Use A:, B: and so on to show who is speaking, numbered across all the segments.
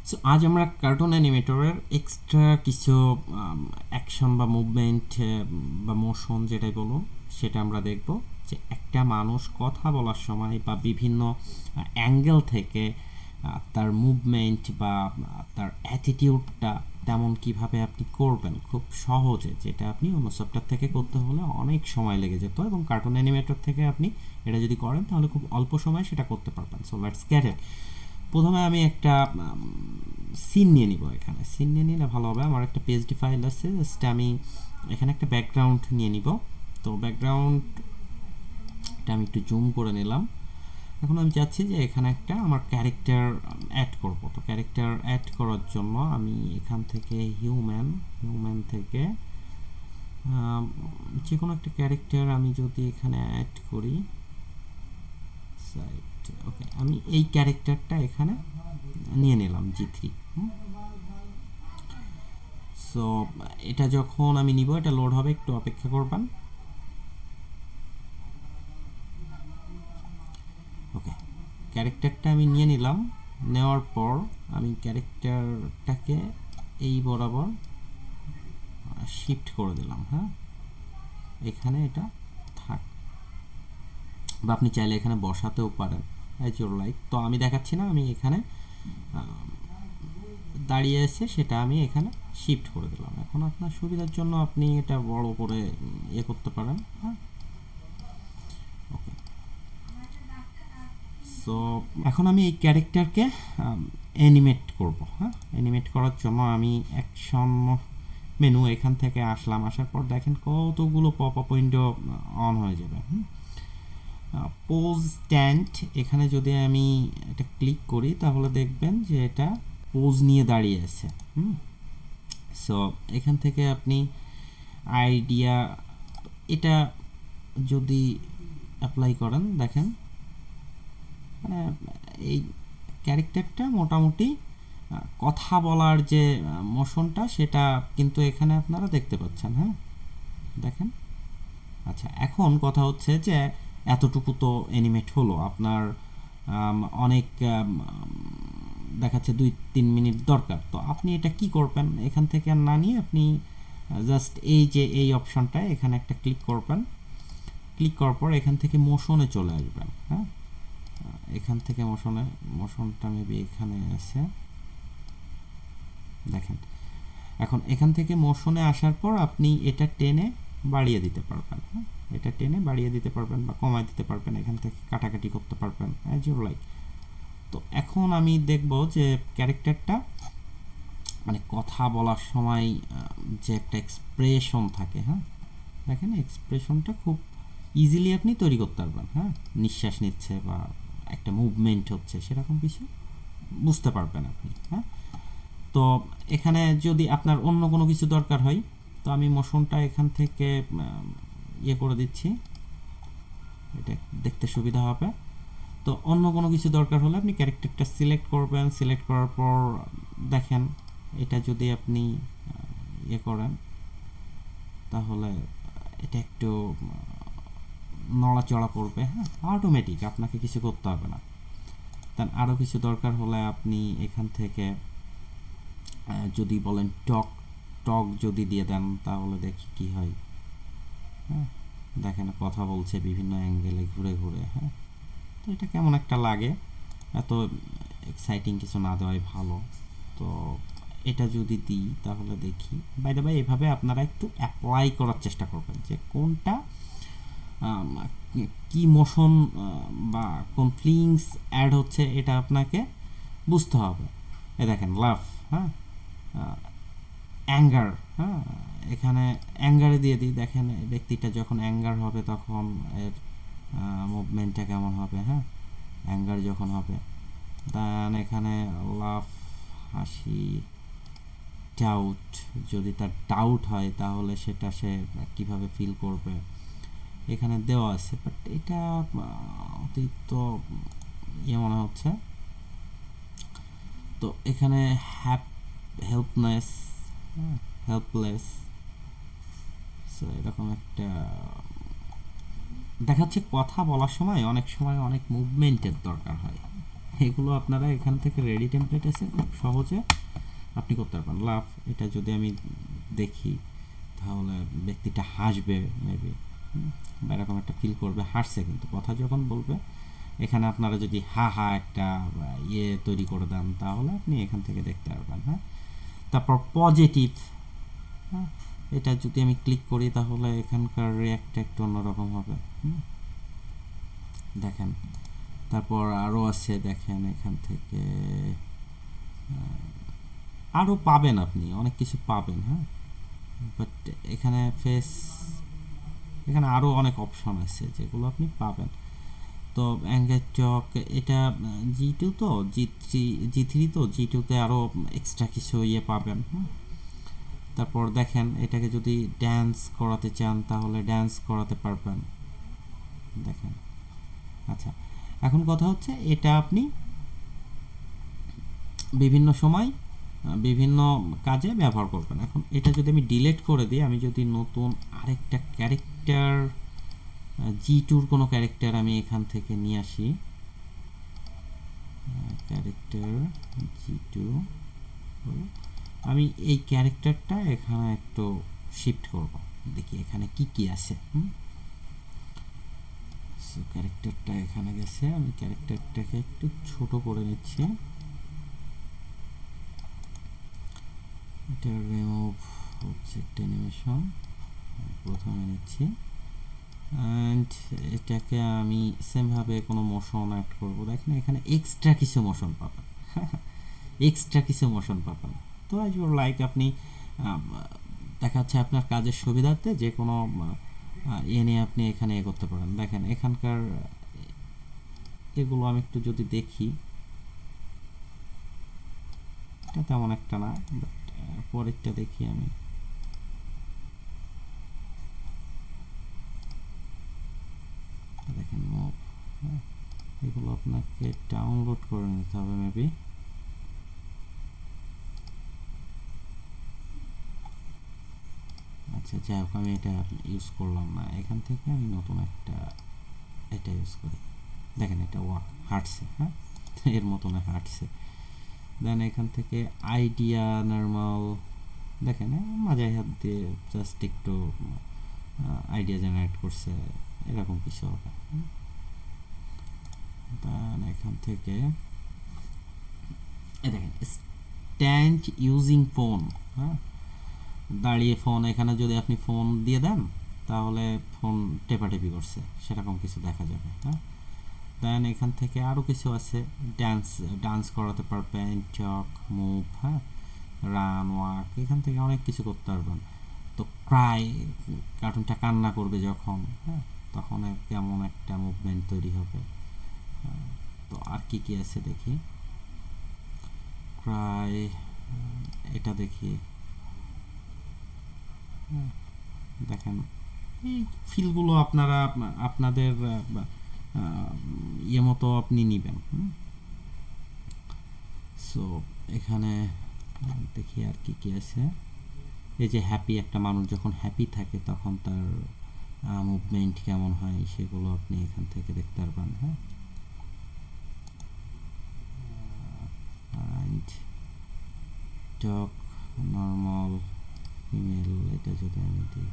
A: So আজ আমরা cartoon অ্যানিমেটরের extra কিছু অ্যাকশন বা মুভমেন্ট বা মোশন যেটাই বলুন সেটা আমরা দেখব। যে একটা মানুষ কথা বলার সময় বা বিভিন্ন অ্যাঙ্গেল থেকে তার মুভমেন্ট বা তার অ্যাটিটিউডটা তেমন কিভাবে আপনি করবেন খুব সহজে, যেটা আপনি অন্য সফটওয়্যার থেকে করতে হলে অনেক সময় লেগে যেত, এবং কার্টুন অ্যানিমেটর থেকে আপনি এটা যদি করেন তাহলে খুব অল্প সময়ে সেটা করতে পারবেন। So let's get it. প্রথমে আমি একটা সিন নিয়ে নিব। এখানে সিন নিয়ে নিলে ভালো হবে। আমার একটা পিএসডি ফাইল আছে, জাস্ট আমি এখানে একটা ব্যাকগ্রাউন্ড নিয়ে নিব। তো ব্যাকগ্রাউন্ডটা আমি একটু জুম করে নিলাম। এখন আমি চাচ্ছি যে এখানে একটা আমার ক্যারেক্টার অ্যাড করব। তো ক্যারেক্টার অ্যাড করার জন্য আমি এখান থেকে হিউম্যান থেকে যে কোনো একটা ক্যারেক্টার আমি যদি এখানে অ্যাড করি, ওকে, আমি এই ক্যারেক্টারটা এখানে নিয়ে নিলাম জি3। সো এটা যখন আমি নিব, এটা লোড হবে, একটু অপেক্ষা করবেন। ওকে, ক্যারেক্টারটা আমি নিয়ে নিলাম। নেওয়ার পর আমি ক্যারেক্টারটাকে এই বরাবর শিফট করে দিলাম। হ্যাঁ, এখানে এটা থাক, বা আপনি চাইলে এখানে বসাতেও পারেন, অ্যাজ ইউর লাইক। তো আমি দেখাচ্ছি না, আমি এখানে দাঁড়িয়ে আছে সেটা আমি এখানে শিফট করে দিলাম। এখন আপনার সুবিধার জন্য আপনি এটা বড় করে ইয়ে করতে পারেন। হ্যাঁ, ওকে। সো এখন আমি এই ক্যারেক্টারকে অ্যানিমেট করব। হ্যাঁ, অ্যানিমেট করার জন্য আমি অ্যাকশন মেনু এখান থেকে আসলাম। আসার পর দেখেন কতগুলো পপ আপ উইন্ডো অন হয়ে যাবে। পোজ স্ট্যান্ড, এখানে যদি আমি এটা ক্লিক করি তাহলে দেখবেন যে এটা পোজ নিয়ে দাঁড়িয়ে আছে। সো এখান থেকে আপনি আইডিয়া এটা যদি অ্যাপ্লাই করেন, দেখেন মানে এই ক্যারেক্টারটা মোটামুটি কথা বলার যে মোশনটা সেটা কিন্তু এখানে আপনারা দেখতে পাচ্ছেন। হ্যাঁ, দেখেন। আচ্ছা, এখন কথা হচ্ছে যে এতটুকু তো অ্যানিমেট হলো, আপনার অনেক দেখাচ্ছে 2-3 মিনিট দরকার। তো আপনি এটা কি করবেন, এখান থেকে আর না নিয়ে আপনি জাস্ট এই যে এই অপশনটায় এখানে একটা ক্লিক করবেন। ক্লিক করার পর এখান থেকে মোশনে চলে আসবেন। হ্যাঁ, এখান থেকে মোশনটা মেবি এখানে আছে, দেখেন। এখন এখান থেকে মোশনে আসার পর আপনি এটা টেনে বাড়িয়ে দিতে পারবেন। হ্যাঁ, এটা টেনে বাড়িয়ে দিতে পারবেন বা কমায় দিতে পারবেন, এখান থেকে কাটাকাটি করতে পারবেন, অ্যাজ ইউ লাইক। তো এখন আমি দেখব যে ক্যারেক্টারটা মানে কথা বলার সময় যে একটা এক্সপ্রেশন থাকে। হ্যাঁ, দেখেন এক্সপ্রেশনটা খুব ইজিলি আপনি তৈরি করতে পারবেন। হ্যাঁ, নিঃশ্বাস নিচ্ছে বা একটা মুভমেন্ট হচ্ছে সেরকম কিছু বুঝতে পারবেন আপনি। হ্যাঁ, তো এখানে যদি আপনার অন্য কোনো কিছু দরকার হয়, তো আমি মোশনটা এখান থেকে ইয়ে করে দিচ্ছি, এটা দেখতে সুবিধা হবে। তো অন্য কোনো কিছু দরকার হলে আপনি ক্যারেক্টারটা সিলেক্ট করবেন। সিলেক্ট করার পর দেখেন এটা যদি আপনি ইয়ে করেন তাহলে এটা একটু নড়াচড়া করবে। হ্যাঁ, অটোমেটিক, আপনাকে কিছু করতে হবে না। দেন আরও কিছু দরকার হলে আপনি এখান থেকে যদি বলেন টক টক যদি দিয়ে দেন তাহলে দেখি কি হয়। হ্যাঁ, দেখেন কথা বলছে বিভিন্ন অ্যাঙ্গেলে ঘুরে ঘুরে। হ্যাঁ, তো এটা কেমন একটা লাগে, এত এক্সাইটিং কিছু না দেওয়াই ভালো। তো এটা যদি দিই তাহলে দেখি। বাই দ্য বাই, এভাবে আপনারা একটু অ্যাপ্লাই করার চেষ্টা করবেন যে কোনটা কি মোশন বা কোন ফিলিংস অ্যাড হচ্ছে, এটা আপনাকে বুঝতে হবে। এ দেখেন লাভ, হ্যাঁ, অ্যাঙ্গার। হ্যাঁ, এখানে অ্যাঙ্গারে দিয়ে দিই। দেখেন ব্যক্তিটা যখন অ্যাঙ্গার হবে তখন এর মুভমেন্টটা কেমন হবে। হ্যাঁ, অ্যাঙ্গার যখন হবে। দেন এখানে লাভ, হাসি, ডাউট, যদি তার ডাউট হয় তাহলে সেটা সে কীভাবে ফিল করবে এখানে দেওয়া আছে। বাট এটা অতিরিক্ত ইয়ে মনে হচ্ছে। তো এখানে হেল্পনেস, হেল্পলেস, সো এরকম একটা দেখাচ্ছে। কথা বলার সময় অনেক সময় অনেক মুভমেন্টের দরকার হয়। এগুলো আপনারা এখান থেকে রেডি টেমপ্লেট আছে, খুব সহজে আপনি করতে পারবেন। লাভ, এটা যদি আমি দেখি তাহলে ব্যক্তিটা হাসবে মেবি, বা এরকম একটা ফিল করবে, হাসছে কিন্তু কথা যখন বলবে। এখানে আপনারা যদি হা হা একটা ইয়ে তৈরি করে দেন তাহলে আপনি এখান থেকে দেখতে পারবেন। হ্যাঁ, তারপর পজিটিভ, হ্যাঁ, এটা যদি আমি ক্লিক করি তাহলে এখানকার রিয়াক্টটা একটু অন্যরকম হবে। দেখেন, তারপর আরও আছে, দেখেন এখান থেকে আরও পাবেন, আপনি অনেক কিছু পাবেন। হ্যাঁ, বাট এখানে ফেস, এখানে আরও অনেক অপশন আছে যেগুলো আপনি পাবেন। তো অ্যাঙ্গেল চক, এটা G2 তো, G3 তো, G2-তে আরও এক্সট্রা কিছু ইয়ে পাবেন। তারপর দেখেন এটাকে যদি ড্যান্স করাতে চান তাহলে ড্যান্স করাতে পারবেন। দেখেন, আচ্ছা, এখন কথা হচ্ছে এটা আপনি বিভিন্ন সময় বিভিন্ন কাজে ব্যবহার করবেন। এখন এটা যদি আমি ডিলিট করে দিই, আমি যদি নতুন আরেকটা ক্যারেক্টার, G2-র কোনো ক্যারেক্টার আমি এখান থেকে নিয়ে আসি, ক্যারেক্টার G2, আমি এই ক্যারেক্টারটা এখানে একটু শিফট করব, দেখি এখানে কি কি আছে। সো ক্যারেক্টারটা এখানে গেছে, আমি ক্যারেক্টারটাকে একটু ছোট করে নিচ্ছি, এটা রিমুভ অবজেক্ট অ্যানিমেশন প্রথমে নিচ্ছি, অ্যান্ড এটাকে আমি সেমভাবে কোনো মোশন অ্যাড করবো। দেখেন এখানে এক্সট্রা কিছু মোশন পাবেন, এক্সট্রা কিছু মোশন পাবেন। তো অ্যাজ ইউর লাইক, আপনি দেখা যাচ্ছে আপনার কাজের সুবিধার্থে যে কোনো এনে আপনি এখানে এ করতে পারেন। দেখেন এখানকার এগুলো আমি একটু যদি দেখি, এটা তেমন একটা না, বাট পরেরটা দেখি আমি। দেখেন মুভ, এগুলো আপনাকে ডাউনলোড করে নিতে হবে মেবি। আচ্ছা, যাই হোক, আমি এটা ইউজ করলাম না, এখান থেকে আমি নতুন একটা এটা ইউজ করি। দেখেন এটা ওয়াক হাঁটছে, হ্যাঁ, এর মতন হাঁটছে। দেন এখান থেকে আইডিয়া নর্মাল, দেখেন মাঝাই হাত দিয়ে জাস্ট একটু আইডিয়া জেনারেট করছে, এরকম কিছু হবে। দেন এখান থেকে দেখেন স্ট্যান্ড ইউজিং ফোন, হ্যাঁ, দাঁড়িয়ে ফোন, এখানে যদি আপনি ফোন দিয়ে দেন তাহলে ফোন টেপাটেপি করছে, সেরকম কিছু দেখা যাবে। হ্যাঁ, দেন এখান থেকে আরও কিছু আছে, ডান্স করাতে পারবেন, চক, মুভ, হ্যাঁ, রান, ওয়াক, এখান থেকে অনেক কিছু করতে পারবেন। তো ক্রাই, কার্টুনটা কান্না করবে যখন, হ্যাঁ, তখন কেমন একটা মুভমেন্ট তৈরি হবে। তো আর কি কি আছে দেখি, ক্রাই, এটা দেখি, দেখেন এই ফিলগুলো আপনারা আপনাদের ইয়ে মতো আপনি নেবেন। সো এখানে দেখি আর কি কি আছে, এই যে হ্যাপি, একটা মানুষ যখন হ্যাপি থাকে তখন তার মুভমেন্ট কেমন হয় সেগুলো আপনি এখান থেকে দেখতে পারবেন। হ্যাঁ, টক নর্মাল ফিমেল, এটা যদি আমি দিই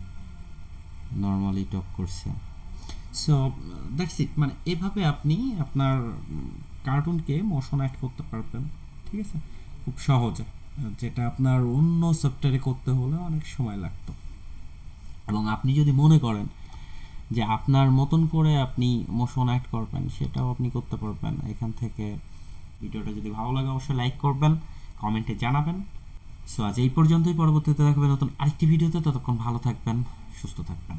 A: নর্মালি টক করছে। সো দ্যাটস ইট, মানে এভাবে আপনি আপনার কার্টুনকে মোশন অ্যাড করতে পারবেন। ঠিক আছে, খুব সহজে, যেটা আপনার অন্য সফটওয়্যারে করতে হলে অনেক সময় লাগতো। এবং আপনি যদি মনে করেন যে আপনার মতন করে আপনি মোশন অ্যাড করবেন, সেটাও আপনি করতে পারবেন এখান থেকে। ভিডিওটা যদি ভালো লাগে অবশ্যই লাইক করবেন, কমেন্টে জানাবেন। সো আজ এই পর্যন্তই, পরবর্তীতে দেখাবেন নতুন আরেকটি ভিডিওতে। ততক্ষণ ভালো থাকবেন, সুস্থ থাকবেন।